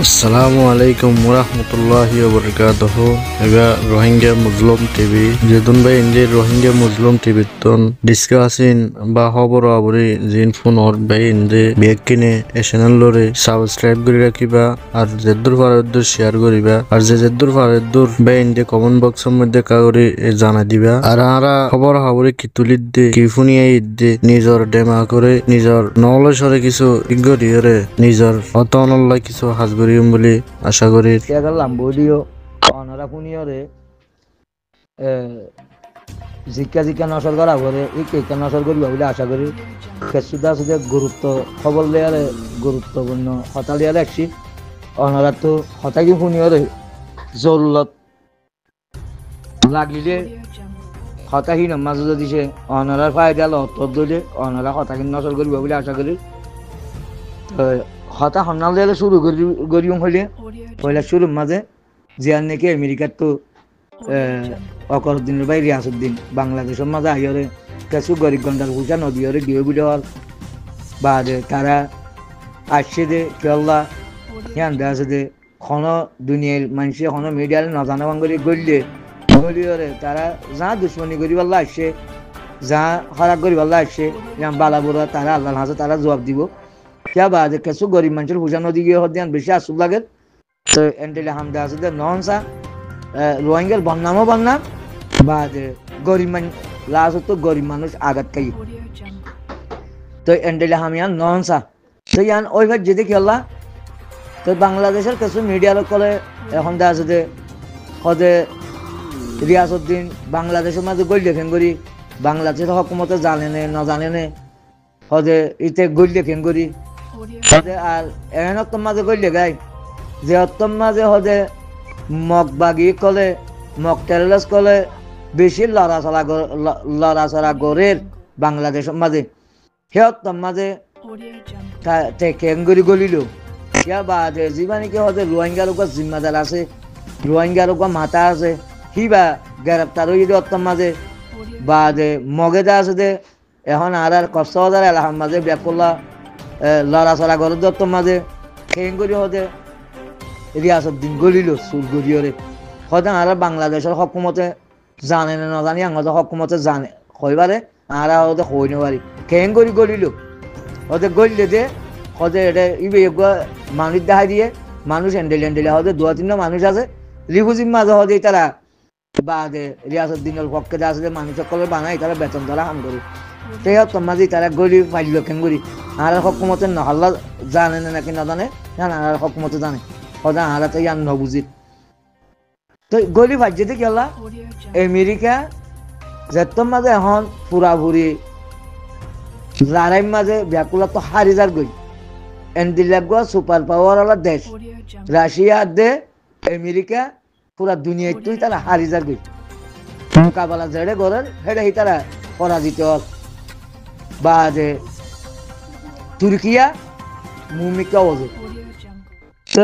আসসালামু আলাইকুম ওরহমতুল্লাহি ওবরকাতুহু। এগা রোহিঙ্গা মুসলিম টিভি যেদুন ভাই ইন্ডিয়ার রোহিঙ্গা মুসলিম টিভি তন ডিসকাসিন বা খবর আবরি জিন ফোন অর ভাই ইন্দে বেগ কিনে এ চ্যানেল লরে সাবস্ক্রাইব করে রাখিবা আর যেদুর ফারেদুর শেয়ার করিবা আর যেদুর ফারেদুর ভাই ইন্দে কমেন্ট বক্সের মধ্যে কাগরি জানা দিবা আর আরা খবর আবরি কি তুলিদ দে কি ফুনিয়া ইদ্দে নিজর ডেমা করে নিজর নলেজরে কিছু ইগরিয়রে নিজর অতনল্লাই কিছু হাজগরি বলে আশা করি গেলাম বডিও অনরা পুনিয়রে জিকা নসর করা করে এই কেকা নসর করিবা বলে আশা করি কেসুদা সুদে গুরুত্ব খবর লিয়ারে গুরুত্বপূর্ণ হতা লিয়ারে একছি অনরা তো হতাকি পুনিয়রে জরুরত লাগলিলে হতাহি নামাজ দিছে অনরার ফায়দা লতর দিলে অনরা হতাকি নসর করিবা বলে আশা করি হতা হন্নাল দিলে শুরু করিম হইলে পয়লা শুরুর মাঝে জিয়ার নাকি আমেরিকার তো অকরুদ্দিনের ভাই রিয়াসুদ্দিন বাংলাদেশের মাঝে আইরে কিছু গরিব গন্ডার পূজা নদীরে গিয়ে বিড়াল বা তারা আসছে দে কেল্লা হ্যাঁ আছে দে খন দুনিয়ার মানুষে খন মিডিয়ার নজানা বাঙ্গরি গড়লে গলিয়রে তারা যা দুশ্মনী করি পাল্লা আসছে যা হরাক করি পাল্লা আসছে বালাবুরা তারা আল্লাহ হাজে তারা জবাব দিব क्या बात है कैसो गरीब मंचर पूजा नदी गए होते हैं बेशा सुब लगे तो एंटेले हम दास दे नॉन सा रोहिंग्या बननामो बनना बाद गरीब मन लास्ट तो गरीब मानुष आगत कई तो एंटेले हम यान नॉन सा तो यान ओई बात जिदे केला तो बांग्लादेशर कैसो मीडिया लोग कोले हम दास दे खुदे रियासुद्दीन बांग्लादेशर में जो गोल देखें गोरी बांग्लादेश हुकूमत जाने ने न जाने ने खुदे इते गोल देखें गोरी আর এহেনক মাঝে কইলে গাই যে অত্তম মাঝে হদে মগ বাগি কলে মগ টেরলাস কলে বেশি লড়াচড়া গড়ের বাংলাদেশের মাঝে সে অত্তম মাঝে কেঙ্গুরি গলিল ইয়া বাদে জীবানিকে হদে রোহিঙ্গার উপর জিম্মাদার আছে রোহিঙ্গার উপর মাথা আছে হিবা গ্রেপ্তার হয়ে যদি অত্তম মাঝে বাদে মগেদা আছে দে এখন আর কষ্ট হাজার এলাহার মাঝে ব্যাকুল্লা লড়াচড়া করে দত্ত মাঝে খেঙ্গুরি হদে রিয়াসুদ্দিন গলিল সুর গড়িয়রে হয়তো আর বাংলাদেশের হকুমতে জানে না জানি আমাদের হকুমতে জানে হইবারে আর হতে হইনে পারি খেঙ্গুরি গলিল হতে গলিলে দে হতে এটা ইবে মানুষ দেখাই দিয়ে মানুষ এন্ডেলে হতে দু তিনটা মানুষ আছে রিফুজির মাঝে হতে তারা বাদে রিয়াসুদ্দিনের পক্ষে যা আছে মানুষ সকলে বানাই তারা বেতন তারা হাম করে সেই মাঝে তারা গলি পাইল কেঙ্গুরি আর হকুমতে নহল্লা জানে না নাকি না জানে আর হকুমতে জানে সদা আর তো ইয়ান নবুজিত তো গলি ভাজ্যতে কি হলা আমেরিকা যেতম মাঝে এখন পুরাপুরি লড়াই মাঝে ব্যাকুলা তো হারি যার গই এন্ডিলাগুয়া সুপার পাওয়ার ওলা দেশ রাশিয়া দে আমেরিকা পুরা দুনিয়ায় তুই তারা হারি যার গই মোকাবেলা জেড়ে গড়ের হেডে তারা পরাজিত বাদে তুর্কিয়া মুমিকা ওজে তো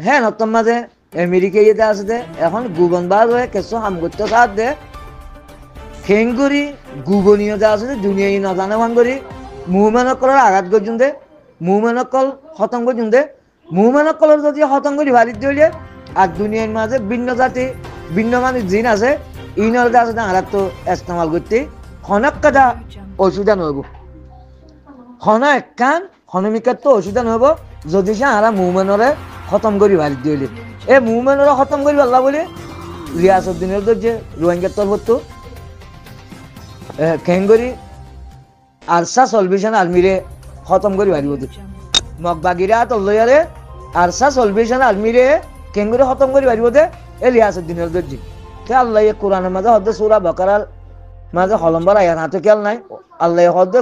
হ্যাঁ নতুন মাঝে আমেরিকা ইয়েতে আছে দে এখন গুগন বার হয়ে কিছু হাম করতে সাথ দে খেঙ্গুরি গুগনীয় যা আছে দুনিয়া নজানে ভাঙ্গরি মুহমেনকলের আঘাত করছুন দে মুহমেনকল খতম করছুন দে মুহমেনকলের যদি খতম করি ভারিত দিলে আর দুনিয়ার মাঝে ভিন্ন জাতি ভিন্ন মানুষ জিন আছে ইনর যা আছে আঘাত তো ইস্তেমাল করতে হনক কাদা অসুবিধা নহব হন একখান হনমিকার তো অসুবিধা নহব যদি সে আরা মুভমেন্টরে খতম করি ভারি দিলে এই মুভমেন্টরে খতম করি পারলা বলে রিয়াসুদ্দিনের যে রোহিঙ্গার তরফত তো খেঙ্গরি আরসা সলভেশন আর্মিরে খতম করি ভারিব মগবাগিরা তো লয়ারে আরসা সলভেশন আর্মিরে খেঙ্গরি খতম করি ভারিব দে এই রিয়াসুদ্দিনের যে তে আল্লাহ কোরআনের মাঝে হদ্দে সূরা বাকারার মাঝে হলম্বার আয়াত হাতে খেয়াল নাই আল্লাহ হদ্দে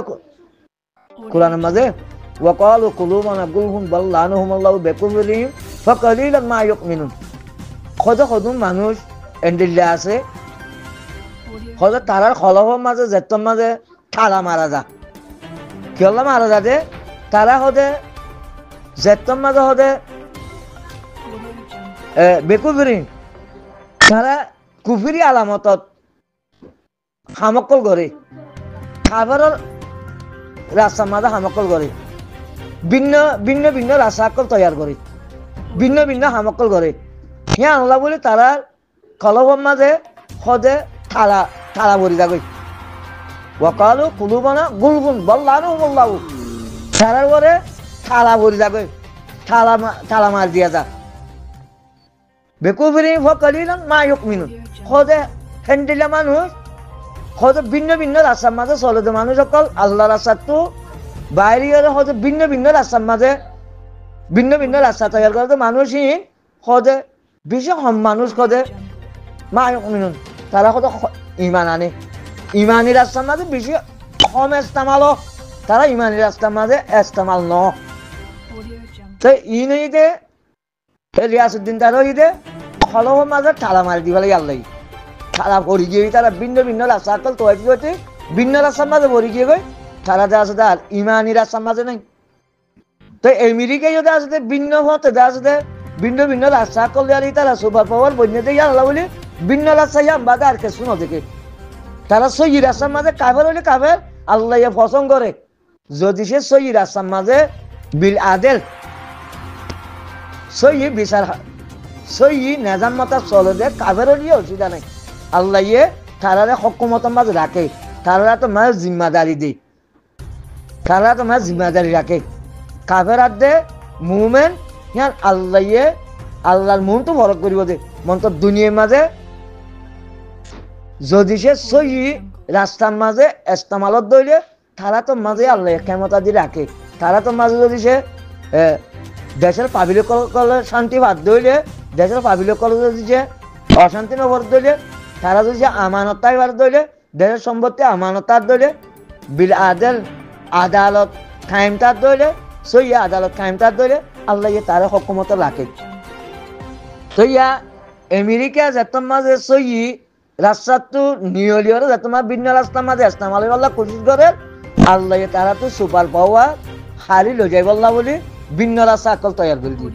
কোরআনের মাঝে ওয়াকালু কুলুবানা গুলহুম বাল্লানুহুম আল্লাহু বিকুফরিহিম ফাকালিলান মা ইউমিনুন খোদা মানুষ এন্ডিল্লা আছে খোদা তারার খলফের মাঝে যেতম মাঝে তারা মারা যা কেলা মারা যাতে তারা হদে যেতম মাঝে হদে বেকুফরি তারা কুফরি আলামতত হামকল করে খাবারের রাস্তার মাঝে হামকল করে ভিন্ন ভিন্ন ভিন্ন রাস্তা তৈয়ার করে ভিন্ন ভিন্ন হামকল করে ইয়া আল্লাহ বলে তারা কলবর মাঝে হদে থালা থালা ভরি যাবে ওয়াকালু কুলুবানা গুলগুন বল্লানু বল্লাহু তারার পরে থালা ভরি যাবে থালা মার দিয়া যা বেকুফিরি ফকালিলান মা ইউমিনুন হদে হেন্ডিলা মানুষ হয়তো ভিন্ন ভিন্ন রাস্তার মাঝে চলে তো মানুষ সকল আল্লাহ রাস্তাটো বাইরে হয়তো ভিন্ন ভিন্ন রাস্তার মাঝে ভিন্ন ভিন্ন রাস্তা তৈরি করে তো মানুষই হদে বেশি কম মানুষ হদে মা ইউমিনুন তারা হয়তো ইমান আনে ইমানি রাস্তার মাঝে বেশি কম ইস্তেমাল তারা ইমানি রাস্তার মাঝে ইস্তেমাল ন তো ই নেই দে রিয়াসউদ্দিন তারও ই দে খলবের মাঝে ঠালা মারি দিবে আল্লাহ তারা ভরি গিয়ে তারা ভিন্ন ভিন্ন রাস্তা আকল তো হয়েছে ভিন্ন রাস্তার মাঝে ভরি গিয়ে গই তারা যা আছে তার ইমানি রাস্তার মাঝে নেই তো আমেরিকায় যদি আসতে ভিন্ন হতে আসতে ভিন্ন ভিন্ন রাস্তা করলে আর তারা সুপার পাওয়ার বন্যতে আল্লাহ বলি ভিন্ন রাস্তা ইয়াম বাদে আর কে শুনো দেখে তারা সই রাস্তার মাঝে কাফের হলে কাফের আল্লাহ পছন্দ করে যদি সে সই রাস্তার মাঝে বিল আদেল সই বিচার সই নেজাম মতা চলে দে কাফের হলে অসুবিধা নাই আল্লাহ তারারে হকুমতের মাঝে রাখে তারা তো মাঝে জিম্মাদারি দেয় তারা তো মাঝে জিম্মাদারি রাখে কাফের দে মুভমেন্ট ইয়ান আল্লাহ আল্লাহর মন তো ফরক করিব দে মন তো দুনিয়ার মাঝে যদি সে সই রাস্তার মাঝে ইস্তেমালত দইলে তারা তো মাঝে আল্লাহ ক্ষমতা দিয়ে রাখে তারা তো মাঝে যদি সে দেশের পাবলিক শান্তি বাদ দইলে দেশের পাবলিক যদি সে অশান্তি নভর দইলে তারা যদি আমানতায় বার দইলে দেশের সম্পত্তি আমানতার দইলে বিল আদেল আদালত কায়েমতার দইলে সই আদালত কায়েমতার দইলে আল্লাহ তারা হকুমত রাখে তো ইয়া আমেরিকা যত মাঝে সই রাস্তাটো নিয়লিয়র যত মা ভিন্ন রাস্তার মাঝে ইস্তেমাল আল্লাহ কোশিশ করে আল্লাহ তারা তো সুপার পাওয়ার হারি লই যাই বললা বলি ভিন্ন রাস্তা আকল তৈরি করে দিই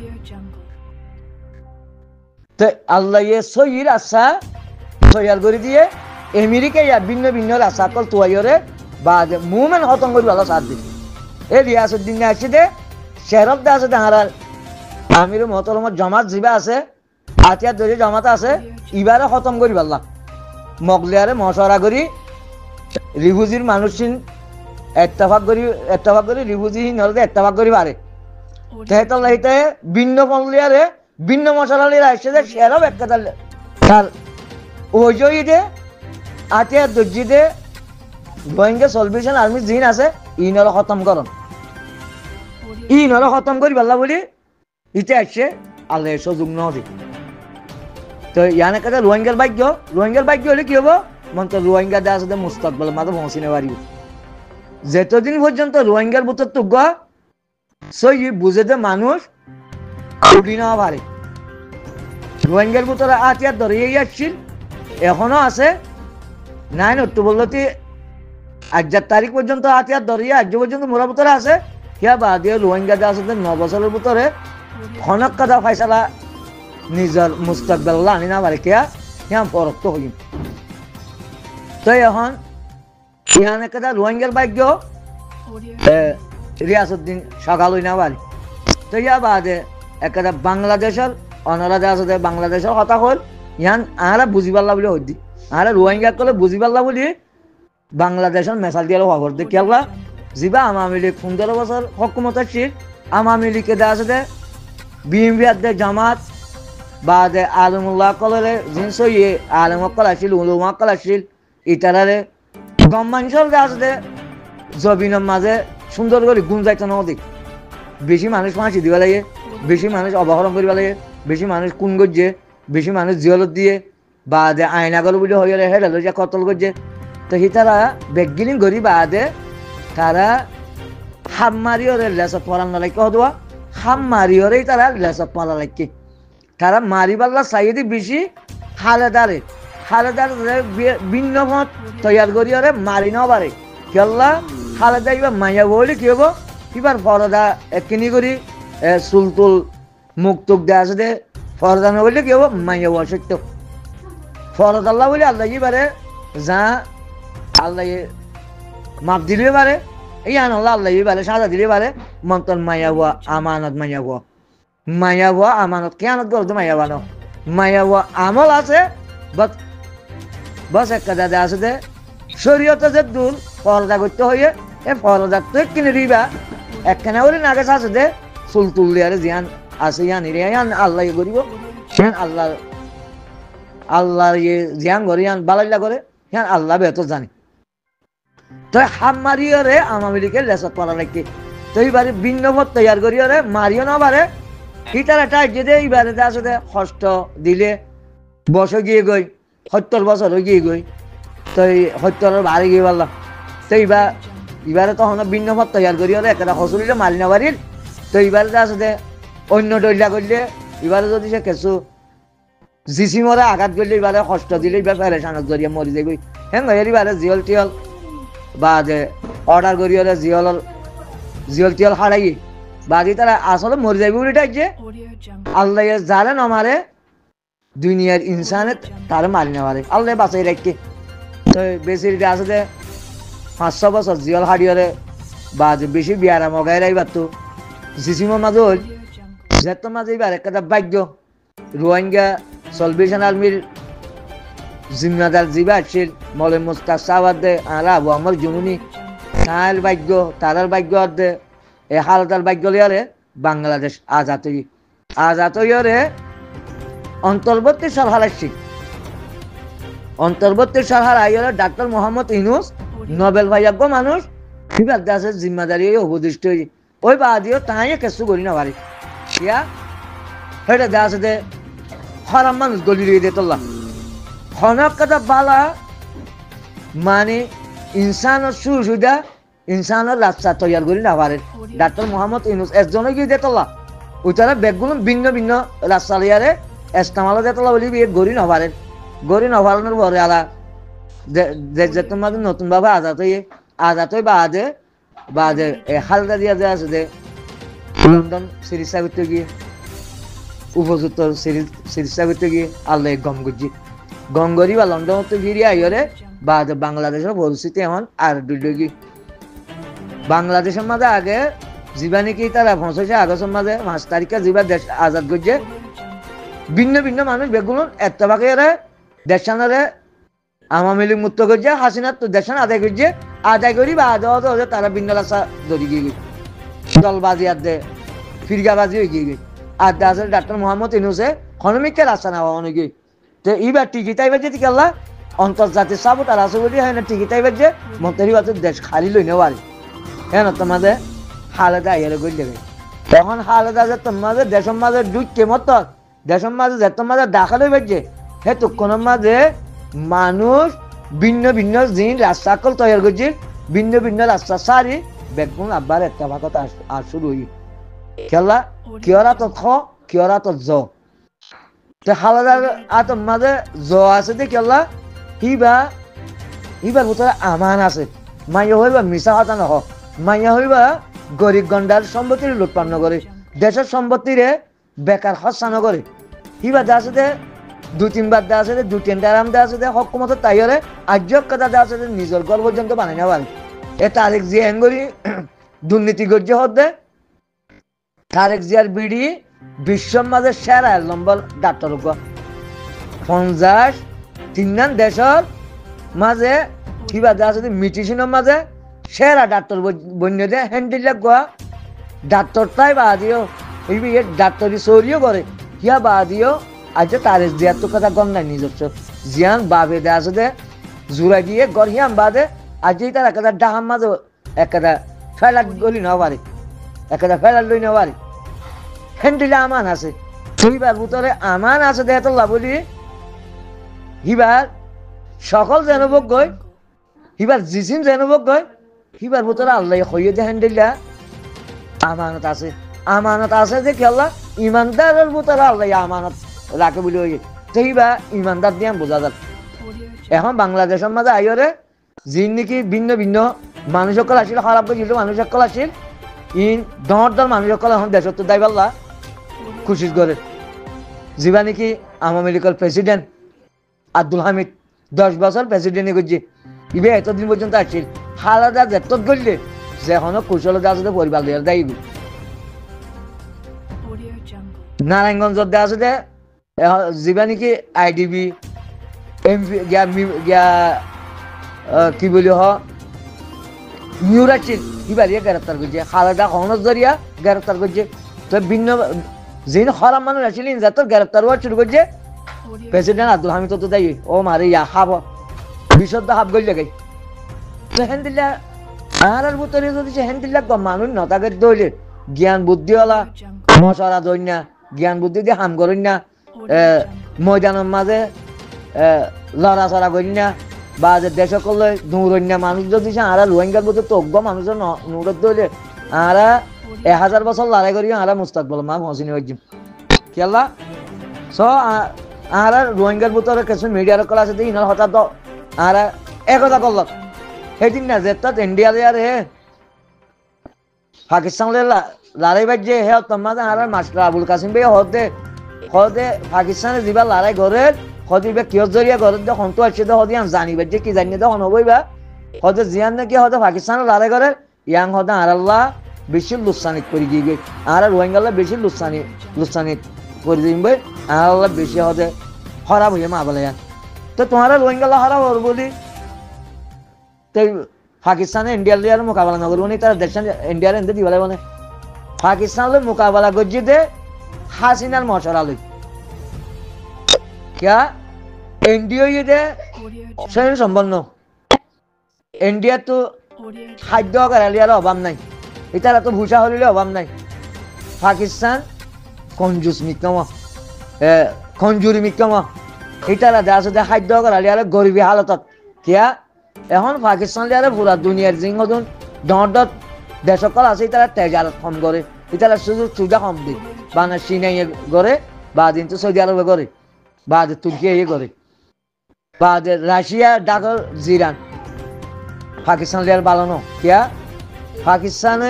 তো আল্লাহ সই রাস্তা তৈরি করে দিয়ে আমেরিকা ইয়া ভিন্ন ভিন্ন রাস্তা আকল তৈরি বা মুভমেন্ট খতম করি আল্লাহ সাথ দিই এই রিয়াসউদ্দিন আছে দে শেরফ দে আছে তাহার আমির মোহতরমত জমাত জিবা আছে আতিয়ার দরি জমাত আছে ইবারে খতম করি আল্লাহ মগলিয়ারে মশরা করি রিফুজির মানুষিন এত্তেফাক করি রিফুজি নলদে এত্তেফাক করি পারে তেহেতাল্লাহ হিতে ভিন্ন মগলিয়ারে ভিন্ন মশলালিরা এসে যে শেরফ একটা তার ওই দে আতিয়ার দর্জি দে গোয়েঙ্গে সলভেশন আর্মি জিন আছে ইনর খতম করন ইনর খতম করি আল্লাহ বলি ইতে আসছে আল্লাহ সুযোগ নদী তো ইয়ানে কাছে রোহিঙ্গার ভাগ্য হলে কি হবো মন তো রোহিঙ্গা দেওয়া আছে মুস্তাকবাল মাঝে পৌঁছিনে পারিব যতদিন পর্যন্ত রোহিঙ্গার ভিতর তো সই বুঝে যে মানুষ উঠি নেওয়া পারে রোহিঙ্গার ভিতরে আতিয়ার ধরিয়ে আসছিল এখনো আছে 9 অক্টোবর লতি 8 তারিখ পর্যন্ত আতিয়ার ধরিয়ে আজ পর্যন্ত মোরা ভিতরে আছে কিয়া বাদিয়ে রোহিঙ্গা দেওয়া আছে 9 বছরের ভিতরে খনক কাদা ফাইসালা নিজের মুস্তাকবাল আনি না পারে কিয়া হিয়াম পরক্ত হইম তো এখন ইহানে কাদা রোহিঙ্গার ভাগ্য রিয়াসউদ্দিন সকাল হই না পারে তো ইয়া বাদে একটা বাংলাদেশের অনারা আছে বাংলাদেশের কথা হল ইয়ান আরা বুঝি পারলা বলে হইদি আরা রোহিঙ্গা কলে বুঝি পারলা বলি বাংলাদেশের মেসাল দিয়ে খবর দে কেলা যিবা আওয়ামী লীগ 15 বছর হকুমত আসছিল আওয়ামী লীগে দেওয়া আছে বিএনপি দে জামাত বাদে আলমুল্লাহ কলরে জিনিস আলম কল আসছিল উলুমা কল আসছিল ইতারারে গম্মাঞ্চল দেওয়া আছে জবিনের মাঝে সুন্দর করে গুণ যাইতো নদী বেশি মানুষ ফাঁসি দিবা লাগে বেশি মানুষ অপহরণ করিবা লাগে বেশি মানুষ কোন করছে বেশি মানুষ জিয়লত দিয়ে বাদে আয়নাগর বলে হয়ে গেলে হেডাল যে কতল করছে তো সি তারা বেগিলিং করি বাদে তারা হাম মারিওরে লেসত পড়ান লাগে হদুয়া হাম মারিওরেই তারা লেসত পড়া লাগে তারা মারিবাল্লা চাইদি বেশি হালেদারে ভিন্ন মত তৈয়ার করিওরে মারি ন পারে কেল্লা হালেদা এবার মাইয়া বলি কি হবো এবার ফরদা একিনি করি চুলতুল মুখ টুক দেওয়া আছে দে ফরদা না বললে কি হবো মাইয়া বল সত্য ফরদ আল্লাহ বলে আল্লাহ পারে যা আল্লাহ মাপ দিলে পারে এই আল্লাহ পারে সাজা দিলে পারে মন্তন মাইয়া হওয়া আমানত মাইয়া হওয়া মায়া হওয়া আমানত খেয়ানত করতে মায়া বানো মায়া হওয়া আমল আছে বাট বস একটা দাদা আছে দে শরীয়তে যে দূর পরদা করতে হইয়ে এ পরদা তো কিনে দিবা একখানা ওরে নাগাছ আছে দে চুল তুল দিয়ারে জিয়ান আছে ইয়ান ইরে ইয়ান আল্লাহ করিব ইয়ান আল্লাহ আল্লাহর ইয়ে জিয়ান করে ইয়ান বালাইলা করে ইয়ান আল্লাহ বেহতর জানি তো হাম মারিয়রে আমামিলিকে লেসত করা রাখি তো এইবারে ভিন্ন পথ তৈয়ার করিয়রে মারিও না পারে ইটার একটা যদি এইবারে আছে দে কষ্ট দিলে বছর গিয়ে গই 70 বছর গিয়ে গই তো এই 70 বাড়ি গিয়ে বললাম তো এবারে তখন ভিন্ন পথ তৈয়ার করিয়রে একটা হসুলিলে মারি না বাড়ির তো এবারে আছে দে অন্য ডইলা করলে এবারে যদি সে কিছু জিসিমরে আঘাত করলে এবারে কষ্ট দিলে এবার পেরেশানত জড়িয়ে মরি যাই হ্যাঁ এবারে জিয়ল টিয়ল বা যে অর্ডার করিয়রে জিয়ল টিয়ল হারাই বাকি তারা আসলে মরে যাবে বলে ডাকছে আল্লাহ যারে নমারে দুনিয়ার ইনসানে তারে মারি না পারে আল্লাহ বাঁচাই রাখকে তো বেশি আছে যে 500 বছর জিয়ল হারিয়রে বা যে বেশি বিয়ারা মগাই রাইবার তো সিসিমর মাঝে হল যেত মাঝে এবার একটা ভাগ্য রোহিঙ্গা সলভেশন আর্মির জিম্মাদার জিবা আসছিল মলে মুস্তাক সাবাদ দে আর আবু আমার জুনুনি তার ভাগ্য তারার ভাগ্য দে এ হালতার ভাগ্য লিয়ারে বাংলাদেশ আজাদ হইয়ারে অন্তর্বর্তী সরকার আসছে অন্তর্বর্তী সরকার আইয়ারে ডাক্তার মোহাম্মদ ইউনূস নোবেল ভাইয়াগ্য মানুষ এবার দেশে জিম্মাদারি উপদিষ্ট হয়েছে ওই বাদিও তাই কিছু করি না পারে ইয়া সেটা দেশে দে হরাম মানুষ গলি দিয়ে তোলা খনক কথা বালা মানে ইনসানের সুবিধা ইনসানের রাস্তা তৈরি করি না পারে ডাক্তার মোহাম্মদ ইউনূস একজনে গিয়ে দিয়ে তোলা ওইটারা ব্যাগগুলো ভিন্ন ভিন্ন রাস্তা লিয়ারে এস্তামালা দিয়ে তোলা বলি বিয়ে গড়ি না পারেন গড়ি না পারানোর পরে আলা যে তোমার নতুন ভাবে আজাদ হয়ে বাদে হালদা দিয়া যে আছে যে লন্ডন চিকিৎসা করতে গিয়ে উপযুক্ত চিকিৎসা করতে গিয়ে আল্লাহ গঙ্গরি বা লন্ডন তো ফিরিয়ে আইরে বা বাংলাদেশের পরিস্থিতি এমন আর দুর্যোগী বাংলাদেশের মাঝে আগে জীবানি কি তারা 25 আগস্টের মাঝে 5 তারিখে জীবা দেশ আজাদ করছে ভিন্ন ভিন্ন মানুষ বেগুন এতবাকে দেশানরে আওয়ামী লীগ মুক্ত করছে হাসিনার তো দেশান আদায় করি বা আদায় তারা ভিন্ন রাস্তা ধরে গিয়ে গেছে দলবাজি আর দে ফিরগাবাজি হয়ে গিয়ে আর দাসের ডাক্তার মোহাম্মদ ইউনূসে খনমিককে রাস্তা নেওয়া অনেকে তো এইবার টিকিট আইবার যে আল্লাহ অন্তর্জাতিক সাপোর্টার আছে বলি হ্যাঁ না টিকিট আইবার যে মন্ত্রী বাজার দেশ খালি লই নেওয়া হ্যাঁ তোমাদের হালেদা আইয়ারে করে দেবে তখন হালেদা যে তোমাদের দেশের মাঝে ঢুককে মত দেশের মাঝে যে তোমাদের দাখল হয়ে যে হে তখনের মাঝে মানুষ ভিন্ন ভিন্ন জিন রাস্তা কল তৈরি করছে ভিন্ন ভিন্ন রাস্তা সারি বেগুন আব্বার একটা ভাগত আর শুরু হই খেলা কিয়রা তো কিয়রা তো হালাদার আতম মাঝে আছে দে কেলা হিবার ভিতরে আমান আছে মাইয়া হইবা মিশা কথা নহ মাইয়া হইবা গরিব গন্ডার সম্পত্তির লুটপাট করে দেশের সম্পত্তিরে বেকার হস্যা নগরে হিবা দা আছে দে 2-3 বার দা আছে দে 2-3 আরাম দা আছে দে হকুমত তাইরে আজ্ঞক কথা দা আছে নিজের ঘর পর্যন্ত বানাই না পারে এ তারেক জিয়া হেঙ্গরি দুর্নীতি গর্জ হতে তারেক জিয়ার বিড়ি বিশ্বর মাঝে সেরা নম্বর ডাক্তার 53 দেশের মাঝে কিবা দা আছে মিটিশনের মাঝে সেরা ডাক্তার বন্য দে হ্যান্ডেল গোয়া ডাক্তার তাই বাদিও এই ডাক্তারি চৌরিও করে হিয়া বাদিও আজ তারেক জিয়ার তো কথা গম নাই নিজস্ব জিয়ান বাবে দে আছে দে জোড়া দিয়ে গড় হিয়াম বাদে আজ তার একটা ডাহাম মাঝে একটা ফেলার গলি নেওয়া পারে একটা ফেলার লই নেওয়া পারে হ্যান্ডেলে আমান আছে হিবার ভিতরে আমান আছে দেহতল্লা বলি হিবার সকল জেনবক গই হিবার জিসিম জেনবক গই হিবার ভিতরে আল্লাহ হইয়ে দে হ্যান্ডেলটা আমানত আছে যে খেলা ইমানদারের ভিতরে আল্লাহ আমানত রাখে বলি হয়ে সেইবা ইমানদার দিয়ে বোঝা যাক এখন বাংলাদেশের মাঝে আইরে যিনি নাকি ভিন্ন ভিন্ন মানুষ সকল আসিল খারাপ কিছু মানুষ সকল আসিল ইন দর মানুষ সকল এখন দেশত দায় পাল্লা খুশি করে যিবা নাকি আওয়ামী লীগের প্রেসিডেন্ট আব্দুল হামিদ 10 বছর প্রেসিডেন্ট করছে ইবে এতদিন পর্যন্ত আসছিল হালাদা যেত করলে যে এখনো কুশলতা আছে পরিবার দায়ী নারায়ণগঞ্জত দে আছে দে যিবা নেকি IDB MP গিয়া কি বলি নিউরাচিল কিবারিয়ে গ্রেপ্তার করছে খালেদা খনজ জরিয়া গ্রেপ্তার করছে তো ভিন্ন যিনি খারাপ মানুষ আসলেন যাতে গ্রেপ্তার হওয়া শুরু করছে প্রেসিডেন্ট আব্দুল হামিদ তো দেয় ও মারে ইয়া হাব বিশুদ্ধ হাব গইলে গাই তো হেন্দিল্লা আর ভিতরে যদি হেন্দিল্লা মানুষ নতাকে দইলে জ্ঞান বুদ্ধিওয়ালা মশারা দইনা জ্ঞান বুদ্ধি দিয়ে হাম করেন না ময়দানের মাঝে লড়াচড়া করি না বা যে দেশ করলে দৌড়ন না মানুষ যদি আর রোহিঙ্গার মধ্যে তো অজ্ঞ মানুষের নৌরত দইলে আর 1000 বছর লড়াই করি আর মুস্তাকবল মা হসিনি হইজিম কেলা সো আর রোহিঙ্গার ভিতরে কিছু মিডিয়ার কলা আছে ইনার হঠাৎ আর একতা করল সেদিন না যে তাত ইন্ডিয়াতে আর হে পাকিস্তানলে লড়াই বাজছে হে তোমার আর মাস্টার আবুল কাসিম ভাই হদে পাকিস্তানে যা লড়াই করে হদিবা কিয় জরিয়া ঘর সন্তু আসছে হদি আম জানি বাজছে কি জানি তখন হবইবা হদে জিয়ান নাকি হদে পাকিস্তানে লড়াই করে ইয়াং হদে আর আল্লাহ বেশি লুসানিত করে দিয়ে গে আর রোহিঙ্গাল্লাহ বেশি লুসানিত করে দিবে আর আল্লাহ বেশি হদে খারাপ হইয়া মা বলে তো তোমার রোহিঙ্গাল্লাহ খারাপ হর বলি তো পাকিস্তানে ইন্ডিয়ার মোকাবেলা না করবো তারা দেশ ইন্ডিয়ার এনতে দিবা লাগবে পাকিস্তানের মোকাবেলা করছি দে হাসিনার মশলা লই क्या एनडीओ ये दे स्वयं संपन्न इंडिया तो खाद्य करालियार अभाव নাই इतारा तो भूषा हलिले अभाव নাই पाकिस्तान कंजूस मिकम कंजूरी मिकम इतारा दास दे खाद्य करालियार गरीबी हालतत क्या এখন পাকিস্তান লিয়ারে পুরা দুনিয়ার জিং হদুন দণ্ডত দেশকল আছে ইতারা তেজারত কম করে ইতারা শুধু চুদা কম দি বানা সিনাইয়ে করে বা দিন তো সৌদি আরবে করে बाद तुर्की ये करे बाद राशिया डाकर जीरान पाकिस्तान लियार बालानो क्या पाकिस्तान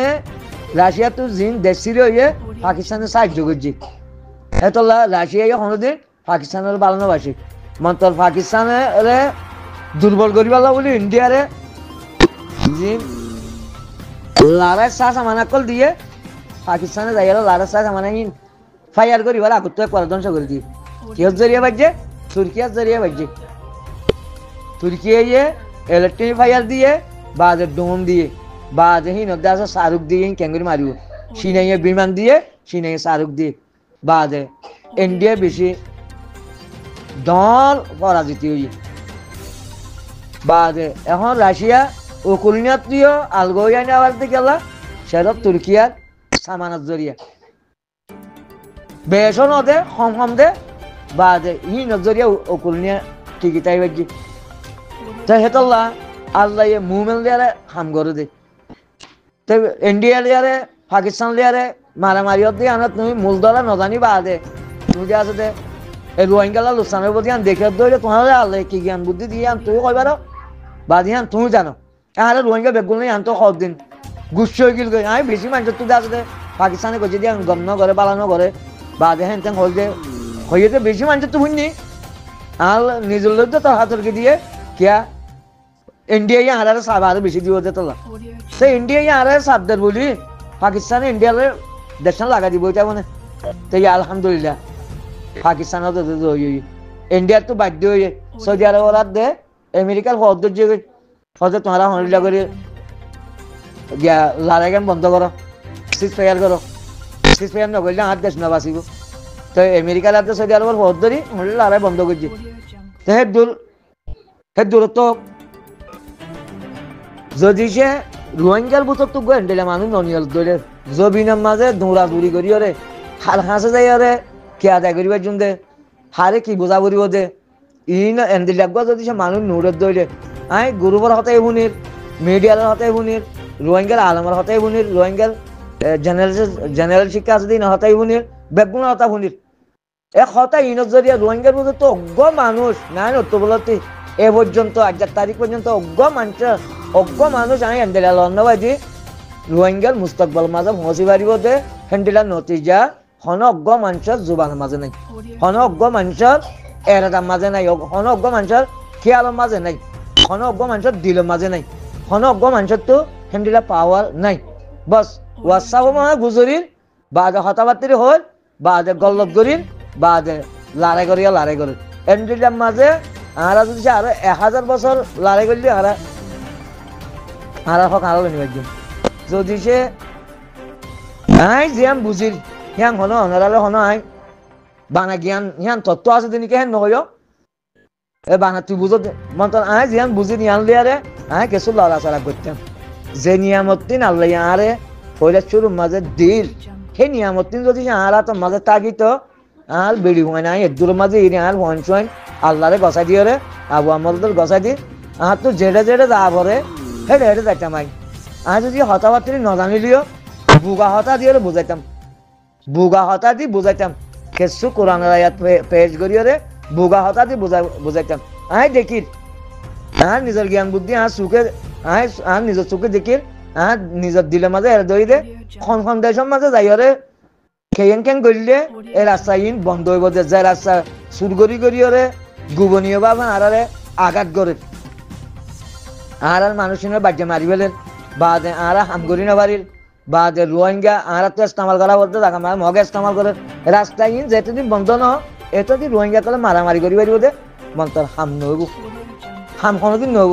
राशिया तो जिन देश सिरियो ये पाकिस्तान साइड जोगजी है तो राशिया ये होने दिन पाकिस्तान बालानो बाशी मंतर पाकिस्तान रे दुर्बल गरीबाला बोली इंडिया रे जिन लारा सा सामाना कल दिए पाकिस्तान जाइए लारा सा सामाना इन फायर करी वाला कुत्ते पर ध्वंस कर दिए किस जरिए बजे तुर्किया जरिए बजे तुर्किया ये इलेक्ट्रिक फायर दिए बाद डोम दिए बाद ही नब्दा से शाहरुख दिए कैंगरी मारियो सीने विमान दिए सीने शाहरुख दिए बाद इंडिया बेशी दल पराजित हुई बाद এখন রাশিয়া ওকুলনিয়াতীয় আলগোয়ানি আওয়াজতে গেলা সেরব তুর্কিয়ার সামানত জরিয়া বেশন দে কম দে बाद ही नजरिया ओकुलनिया टिकिटाई बाजी तो हेतल्ला अल्लाह ये मूवमेंट लियारे हम कर दे तो इंडिया लियारे पाकिस्तान लियारे मारामारी होती है ना तुम्हें मूलदला नजानी बाद है तुम क्या से रोहिंग्याला लुसाने बोलते हैं देखे दो ये तुम्हारे अल्लाह की ज्ञान बुद्धि दिए हम तुम्हें कोई बारो बाद यहाँ तुम जानो यहाँ रोहिंग्या बेगुल नहीं हम तो खौफ दिन गुस्से गिल गए यहाँ बेसी मान तू जा से पाकिस्तान को जी गम न करे बाला न करे बाद है इतने खोल दे হয়ে তো বেশি মানুষ তো বুঝনি আর নিজের লোক তো হাতরকে দিয়ে क्या इंडिया ये हारा साहब आरे बेसी दियो दे तला से इंडिया ये हारा साबदर बोली पाकिस्तान इंडिया रे देशन लगा दिबो ता माने तो ये अल्हम्दुलिल्लाह पाकिस्तान तो दे होई इंडिया तो बाध्य होई सऊदी अरब वाला दे अमेरिका हद जे हद तुम्हारा हल्ला करे गया लड़ाई बंद करो सीज फायर करो सीज फायर न करले हाथ देश न बासिबो तो अमेरिका लाते सऊदी अरब बहुत धरी हल्ला लड़ाई बंद कर दी तो हे दूर तो যদি সে রোহিঙ্গার বুতক তো গেন্ডেলে মানুষ ননিয়াল দলে জবিনের মাঝে দৌড়াদৌড়ি করি ওরে হাল হাসে যাই ওরে কে আদায় করিবার জন্য হারে কি বোঝা করিব দে ইন এন্দিল লাগবা যদি সে মানুষ নুরের দইলে আই গুরুবর হতে বুনির মিডিয়ার হতে বুনির রোহিঙ্গার আলমের হতে বুনির রোহিঙ্গার জেনারেল শিক্ষা আছে দিন হতে বুনির বেগুন হতা বুনির এক হতা ইনত জরিয়া রোহিঙ্গার বুতক তো অজ্ঞ মানুষ নাই নতো বলতে এ পর্যন্ত আজ তারিখ পর্যন্ত অজ্ঞ মানুষ আমি হ্যান্ডেল লন্নবাজি রোহিঙ্গার মুস্তকবল মাঝে পৌঁছি পারিব দে হ্যান্ডেলার নতিজা হন অজ্ঞ মানুষের জুবানের মাঝে নাই হন অজ্ঞ মানুষের এরাদার মাঝে নাই হন অজ্ঞ মানুষের খেয়ালের মাঝে নাই হন অজ্ঞ মানুষের দিলের মাঝে নাই হন অজ্ঞ মানুষের তো হ্যান্ডেলার পাওয়ার নাই বস ওয়াসাব মানে গুজরির বাদ হতাবাতির হল বাদে গল্লত করিন বাদে লড়াই করিয়া লড়াই করেন এমডিলার মাঝে আরা যদি আরো 1000 বছর লড়াই করলে আরা হক আরো নিবেন যদি সে আই জিয়াম বুঝিল হিয়াং হনো অনারালে হনো আই বানা জ্ঞান হিয়ান তত্ত্ব আছে দিনকে হেন নয় এ বানা তুই বুঝো মন্তর আই জিয়ান বুঝি নিয়ান লিয়ারে আই কিছু লড়া চড়া করতাম যে নিয়ামতিন আল্লাহ আরে পয়লা শুরু মাঝে দিল সেই নিয়ামতিন যদি আরা তো মাঝে তাগিত আর বেড়ি হয় নাই এদুর মাঝে ইনি আর ওয়ান চয়েন আল্লাহরে গছাই দিয়ে রে আবু আমলদের গছাই দি আর তো জেডে জেডে যা ভরে হেডে হেডে যাইতাম আই আর যদি হতাবাতি নজানিলিও বুগা হতা দিয়ে বুঝাইতাম বুগা হতা দি বুঝাইতাম কিছু কোরআনের আয়াত পেশ করিও রে বুগা হতা দি বুঝাইতাম আই দেখির আর নিজের জ্ঞান বুদ্ধি আর চুকে আর নিজের চুকে দেখির আর নিজের দিলের মাঝে এর দই দে খন দেশের মাঝে যাইরে কেন করলে এই রাস্তা ইন বন্ধ হইব যে রাস্তা সুরগরি করিওরে গোপনীয় ভাবে আরে আঘাত করে আর মানুষের বাজ্যে মারি ফেলেন বাদে আর হামগরি না পারিল বাদে রোহিঙ্গা আর তো ইস্তেমাল করা বলতে দেখা মানে মগে ইস্তেমাল করে রাস্তা ইন যেতদিন বন্ধ ন এতদিন রোহিঙ্গা কলে মারামারি করি পারিব দে মন্তর হাম নহব হাম কোনোদিন নহব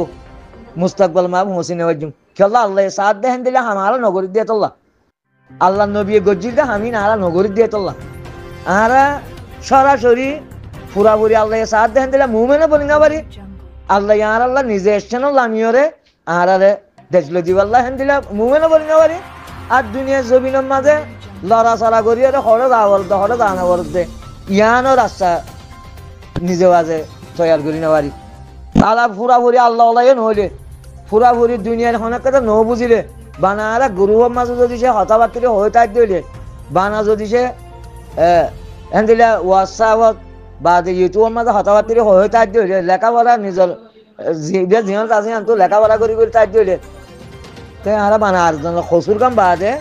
মুস্তাকবাল মা হোসিনে বাজুম খেলা আল্লাহ সাথ দেহেন দিলে হাম আর নগরী দিয়ে তোল্লা আল্লাহ নবী গজ্জির দে হামিন আর নগরী দিয়ে তোল্লা আর সরাসরি পুরাপুরি আল্লাহ সাথ দেহেন দিলে মুমেনে বলি না পারি আল্লাহ আর আল্লাহ নিজে এসছেন লামিয়রে আর আরে দেখলো দিব আল্লাহ হেন দিলে মুমেনে বলি না পারি আর দুনিয়ার জমিনের মাঝে লড়াচড়া করি আরে হরে দানা বলতে ইয়ানো রাস্তা নিজে বাজে তৈয়ার করি না পারি তারা পুরাপুরি আল্লাহ আল্লাহ নহলে পুরাপুরি দুনিয়ার অনেক কথা ন বুঝিলে বানা আর গুরুর মাঝে যদি সে হতাবার্তি হয়ে থাক দিলে বানা যদি সে হেন দিলে হোয়াটসঅ্যাপত বা ইউটিউবের মাঝে হতাবার্তি হয়ে থাক দিলে লেখাপড়া নিজের জীবন আছে তো লেখাপড়া করি থাক দিলে তাই আর বানা আর খসুর কাম বাদে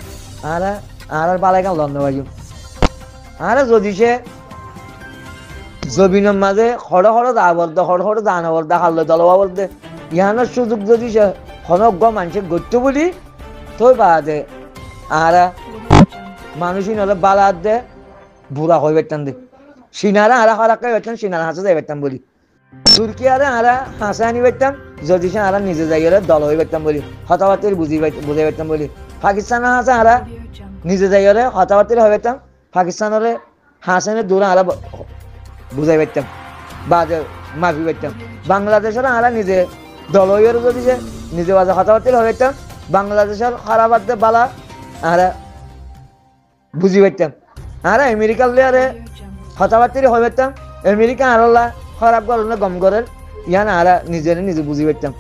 আর পালাই কাম লন্ড বাজু আর যদি সে জমিনের মাঝে হড় হড় দানবর্দ হাল্লে দলবাবর্দ ইহানোর সুযোগ যদি সে হনজ্ঞ মানুষের গত্য বলি তো বাদে আর মানুষই নলে বালাদ দে বুড়া হয়ে বেতাম দে সিনারা আর হরাক্কা বেতাম সিনারা হাসে যাই বেতাম বলি তুর্কি আর হাসে আনি বেতাম যদি সে আর নিজে যাই দল হয়ে বেতাম বলি হতাবাতির বুঝাই বেতাম বলি পাকিস্তান হাসে আর নিজে যাই হতাবাতির হয়ে বেতাম পাকিস্তানের হাসেনের দূরে আর বুঝাই পারতাম বাজে মাফি পারতাম বাংলাদেশের আর নিজে দলইয়ের যদি সে নিজে বাজে হতাবাতিল হয়ে পারতাম বাংলাদেশের খারাপ আদে বালা আর বুঝি পারতাম আর আমেরিকার লিয়ারে হতাবাতিল হয়ে পারতাম আমেরিকা আর খারাপ করলে গম করেন ইয়ান আর নিজে বুঝি পারতাম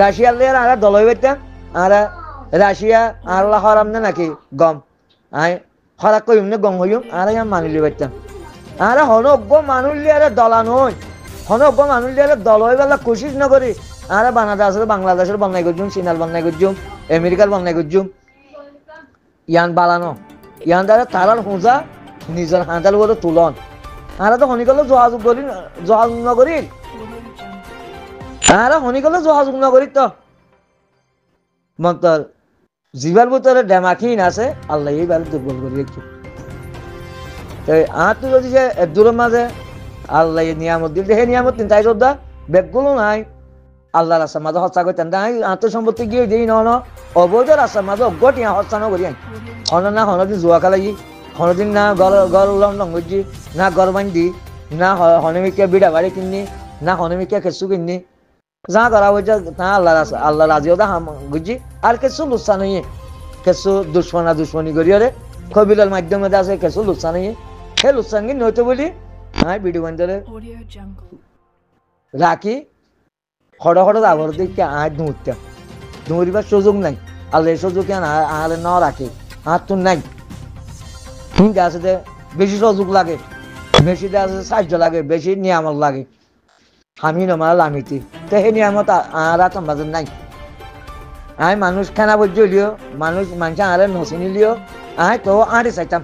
রাশিয়ার লিয়ার আর দল হয়ে পারতাম আর রাশিয়া আর খারাপ না নাকি গম আয় খারাপ করিম না গম হইম আর ইয়ান মানিলি পারতাম আর হনজ্ঞ মানুষ লিয়ারে দলা নয় হনজ্ঞ মানুষ লিয়ারে দল হয়ে গেলে কোশিশ নকরি আর বাংলাদেশের বন্যায় করছুম চীনার বন্যায় করছুম আমেরিকার বন্যায় করছুম ইয়ান বালানো ইয়ান দ্বারা তারার হোঁজা নিজের হাঁটার বলে তুলন আর তো হনি করলে যোগাযোগ নকরি আর হনি করলে যোগাযোগ নকরি তো মন্তর জীবার ভিতরে ডেমাখিন আছে আল্লাহ এইবার দুর্বল করে রেখে আর তো যদি সে দূরের মাঝে আল্লাহ নিয়ামত দিল হে নিয়ামত তাই যোদ্ধা বেগগুলো নাই আল্লাহ রাস্তার মাঝে হত্যা করতেন তাই আত্মসম্পত্তি গিয়ে দিই ন অবৈধ রাস্তার মাঝে অজ্ঞ টিয়া হত্যা ন করি হন না হনদিন জুয়া খেলাই হনদিন না গর উলম করছি না গর বান্ধি না হনমিকে বিড়া বাড়ি কিনি না হনমিকে খেসু কিনি যা করা হয়েছে তা আল্লাহ রাজিও দা বুঝছি আর কিছু লুচ্ছা নই কিছু দুশ্মনী করিও কবিলার মাধ্যমে আছে কিছু লুচ্ছা নই সেই লুচ্ছাঙ্গি নইতো বলি আমি ভিডিও বান্ধরে রাখি হড় আবার দিকে আয় ধুঁড়তাম ধুঁড়িবার সুযোগ নাই আল্লাহ সুযোগ আর ন রাখে আর তো নাই হিন্দে আছে যে বেশি সুযোগ লাগে বেশি আছে সাহায্য লাগে বেশি নিয়ামত লাগে আমি নমাল আমিতি তো সেই নিয়ামত আর তোমাদের নাই আয় মানুষ খানা বলছি হলিও মানুষ আর নচিনিলিও আয় তো আরে চাইতাম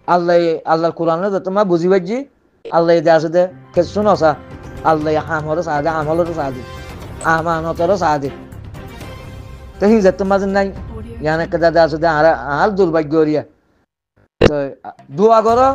আল্লাহর কোরআনে তোমার বুঝি পাইছি আল্লাহ দে আছে দে কিছু নসা আল্লাহ হামরও সাহায্য আমলেরও সাহায্য আমানতেরও সাহায্য তো হিংসার তোমাদের নাই ইয়ান একটা দাদা আছে দে আর দুর্ভাগ্য হরিয়া দোয়া করো